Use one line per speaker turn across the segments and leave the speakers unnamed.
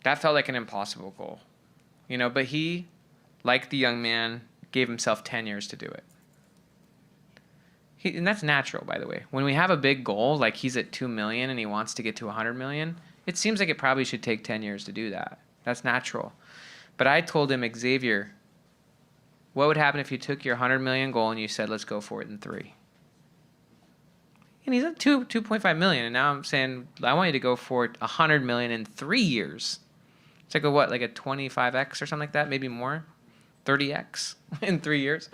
That felt like an impossible goal, but he, like the young man, gave himself 10 years to do it. And that's natural, by the way. When we have a big goal, like he's at 2 million and he wants to get to 100 million, it seems like it probably should take 10 years to do that. That's natural. But I told him, Xavier, what would happen if you took your 100 million goal and you said, let's go for it in 3? And he's at 2.5 million. And now I'm saying, I want you to go for 100 million in 3 years. It's like like a 25x or something like that, maybe more, 30x in 3 years.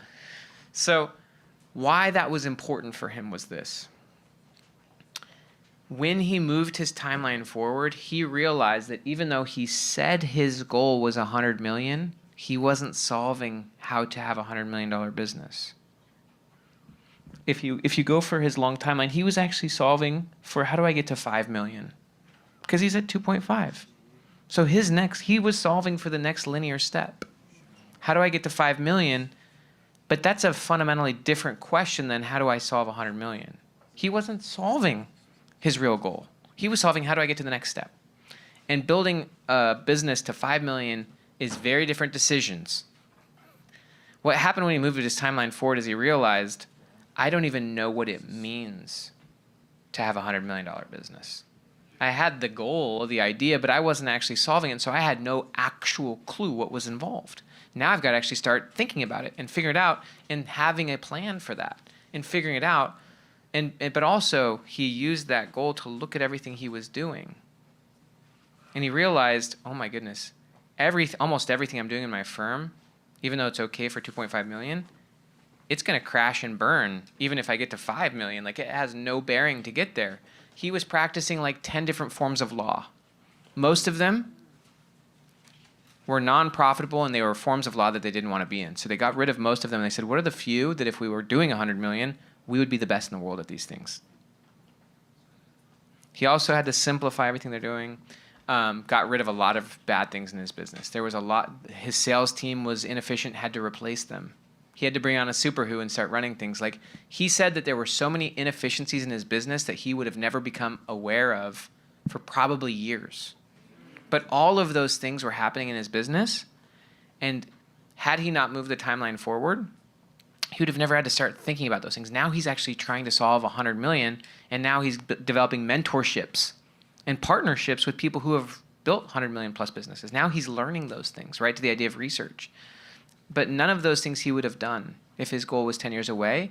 So why that was important for him was this. When he moved his timeline forward, he realized that even though he said his goal was 100 million, he wasn't solving how to have a $100 million business. If you go for his long timeline, he was actually solving for how do I get to 5 million? Because he's at 2.5. So he was solving for the next linear step. How do I get to 5 million? But that's a fundamentally different question than how do I solve 100 million? He wasn't solving his real goal. He was solving how do I get to the next step? And building a business to 5 million is very different decisions. What happened when he moved his timeline forward is he realized, I don't even know what it means to have a $100 million business. I had the goal, the idea, but I wasn't actually solving it, so I had no actual clue what was involved. Now I've got to actually start thinking about it and figure it out and having a plan for that and figuring it out. But also, he used that goal to look at everything he was doing. And he realized, oh my goodness, almost everything I'm doing in my firm, even though it's okay for 2.5 million, it's going to crash and burn even if I get to 5 million. Like, it has no bearing to get there. He was practicing like 10 different forms of law. Most of them were non-profitable, and they were forms of law that they didn't want to be in. So they got rid of most of them, and they said, what are the few that if we were doing 100 million, we would be the best in the world at these things? He also had to simplify everything they're doing. Got rid of a lot of bad things in his business. There was a lot. His sales team was inefficient, had to replace them. He had to bring on a super who and start running things. Like, he said that there were so many inefficiencies in his business that he would have never become aware of for probably years. But all of those things were happening in his business, and had he not moved the timeline forward, he would have never had to start thinking about those things. Now he's actually trying to solve 100 million, and now he's developing mentorships and partnerships with people who have built 100 million plus businesses. Now he's learning those things, right, to the idea of research. But none of those things he would have done if his goal was 10 years away,